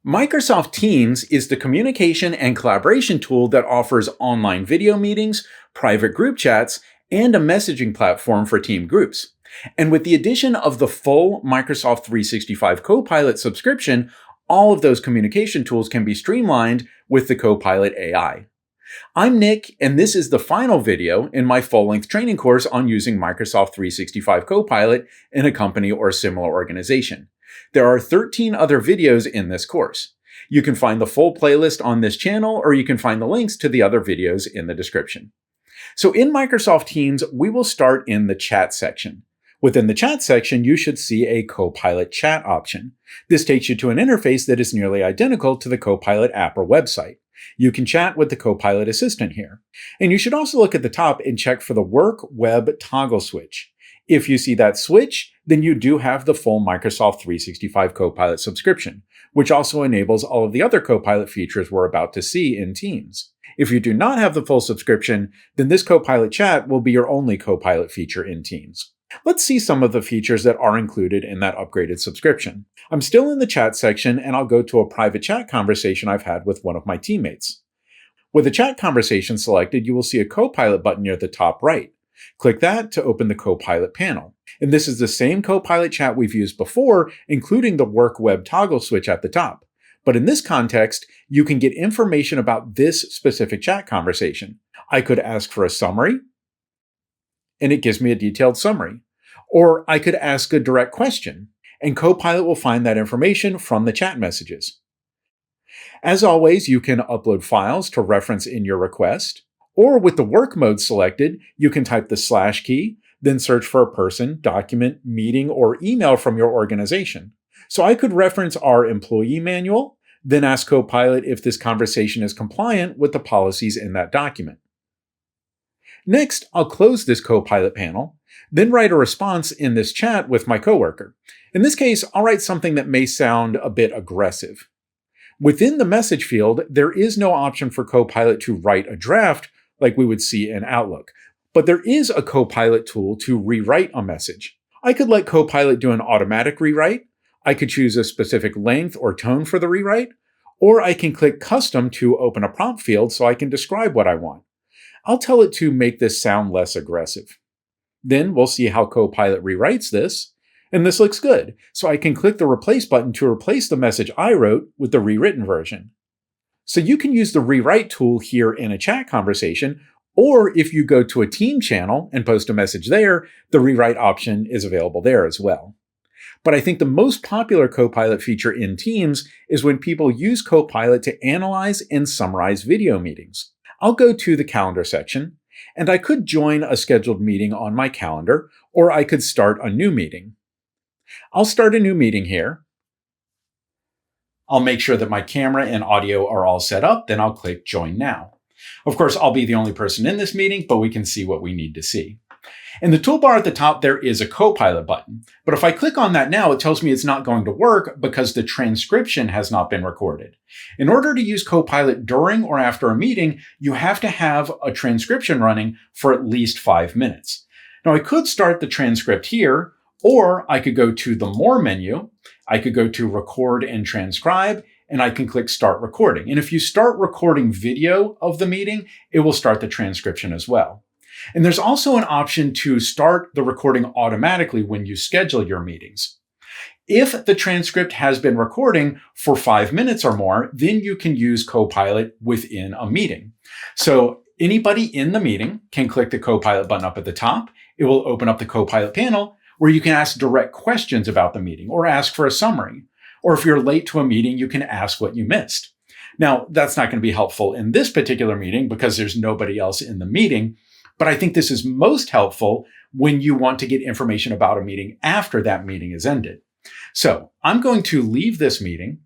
Microsoft Teams is the communication and collaboration tool that offers online video meetings, private group chats, and a messaging platform for team groups. And with the addition of the full Microsoft 365 Copilot subscription, all of those communication tools can be streamlined with the Copilot AI. I'm Nick, and this is the final video in my full-length training course on using Microsoft 365 Copilot in a company or similar organization. There are 13 other videos in this course. You can find the full playlist on this channel, or you can find the links to the other videos in the description. So in Microsoft Teams, we will start in the chat section. Within the chat section, you should see a Copilot chat option. This takes you to an interface that is nearly identical to the Copilot app or website. You can chat with the Copilot assistant here. And you should also look at the top and check for the Work Web toggle switch. If you see that switch, then you do have the full Microsoft 365 Copilot subscription, which also enables all of the other Copilot features we're about to see in Teams. If you do not have the full subscription, then this Copilot chat will be your only Copilot feature in Teams. Let's see some of the features that are included in that upgraded subscription. I'm still in the chat section, and I'll go to a private chat conversation I've had with one of my teammates. With the chat conversation selected, you will see a Copilot button near the top right. Click that to open the Copilot panel. And this is the same Copilot chat we've used before, including the Work Web toggle switch at the top. But in this context, you can get information about this specific chat conversation. I could ask for a summary, and it gives me a detailed summary. Or I could ask a direct question, and Copilot will find that information from the chat messages. As always, you can upload files to reference in your request. Or with the work mode selected, you can type the / key, then search for a person, document, meeting, or email from your organization. So I could reference our employee manual, then ask Copilot if this conversation is compliant with the policies in that document. Next, I'll close this Copilot panel, then write a response in this chat with my coworker. In this case, I'll write something that may sound a bit aggressive. Within the message field, there is no option for Copilot to write a draft like we would see in Outlook. But there is a Copilot tool to rewrite a message. I could let Copilot do an automatic rewrite. I could choose a specific length or tone for the rewrite, or I can click Custom to open a prompt field so I can describe what I want. I'll tell it to make this sound less aggressive. Then we'll see how Copilot rewrites this, and this looks good. So I can click the Replace button to replace the message I wrote with the rewritten version. So you can use the rewrite tool here in a chat conversation, or if you go to a team channel and post a message there, the rewrite option is available there as well. But I think the most popular Copilot feature in Teams is when people use Copilot to analyze and summarize video meetings. I'll go to the calendar section, and I could join a scheduled meeting on my calendar, or I could start a new meeting. I'll start a new meeting here. I'll make sure that my camera and audio are all set up, then I'll click Join Now. Of course, I'll be the only person in this meeting, but we can see what we need to see. In the toolbar at the top, there is a Copilot button. But if I click on that now, it tells me it's not going to work because the transcription has not been recorded. In order to use Copilot during or after a meeting, you have to have a transcription running for at least 5 minutes. Now, I could start the transcript here, or I could go to the More menu. I could go to Record and Transcribe, and I can click Start Recording. And if you start recording video of the meeting, it will start the transcription as well. And there's also an option to start the recording automatically when you schedule your meetings. If the transcript has been recording for 5 minutes or more, then you can use Copilot within a meeting. So anybody in the meeting can click the Copilot button up at the top. It will open up the Copilot panel where you can ask direct questions about the meeting or ask for a summary. Or if you're late to a meeting, you can ask what you missed. Now, that's not going to be helpful in this particular meeting because there's nobody else in the meeting. But I think this is most helpful when you want to get information about a meeting after that meeting is ended. So I'm going to leave this meeting,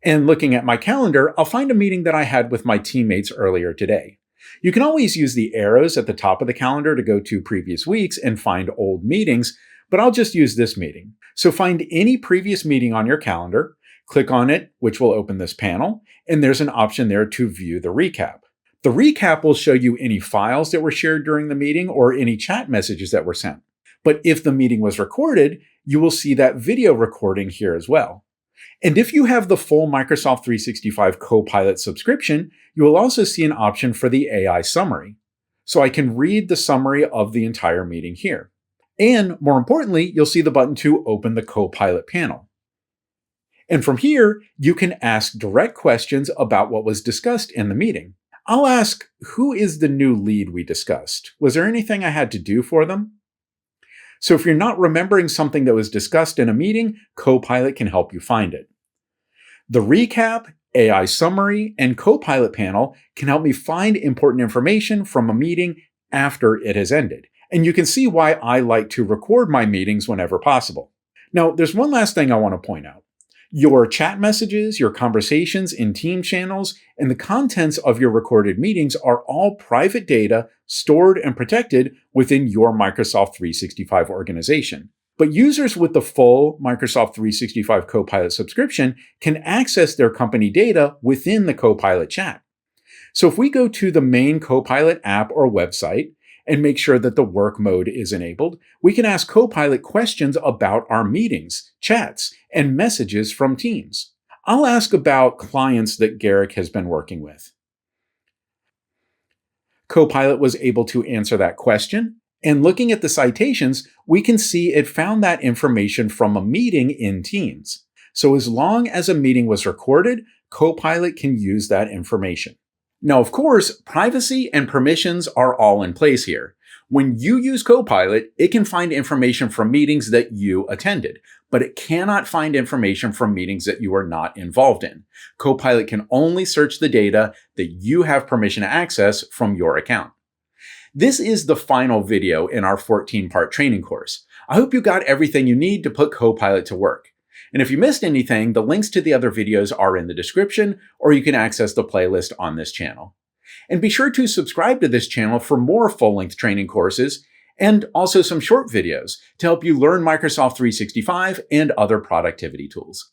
and looking at my calendar, I'll find a meeting that I had with my teammates earlier today. You can always use the arrows at the top of the calendar to go to previous weeks and find old meetings, but I'll just use this meeting. So find any previous meeting on your calendar, click on it, which will open this panel, and there's an option there to view the recap. The recap will show you any files that were shared during the meeting or any chat messages that were sent. But if the meeting was recorded, you will see that video recording here as well. And if you have the full Microsoft 365 Copilot subscription, you will also see an option for the AI summary. So I can read the summary of the entire meeting here. And more importantly, you'll see the button to open the Copilot panel. And from here, you can ask direct questions about what was discussed in the meeting. I'll ask, who is the new lead we discussed? Was there anything I had to do for them? So if you're not remembering something that was discussed in a meeting, Copilot can help you find it. The recap, AI summary, and Copilot panel can help me find important information from a meeting after it has ended. And you can see why I like to record my meetings whenever possible. Now, there's one last thing I want to point out. Your chat messages, your conversations in team channels, and the contents of your recorded meetings are all private data stored and protected within your Microsoft 365 organization. But users with the full Microsoft 365 Copilot subscription can access their company data within the Copilot chat. So if we go to the main Copilot app or website and make sure that the work mode is enabled, we can ask Copilot questions about our meetings, chats, and messages from teams. I'll ask about clients that Garrick has been working with. Copilot was able to answer that question, and looking at the citations, we can see it found that information from a meeting in Teams. So as long as a meeting was recorded, Copilot can use that information. Now, of course, privacy and permissions are all in place here. When you use Copilot, it can find information from meetings that you attended, but it cannot find information from meetings that you are not involved in. Copilot can only search the data that you have permission to access from your account. This is the final video in our 14-part training course. I hope you got everything you need to put Copilot to work. And if you missed anything, the links to the other videos are in the description, or you can access the playlist on this channel. And be sure to subscribe to this channel for more full-length training courses, and also some short videos to help you learn Microsoft 365 and other productivity tools.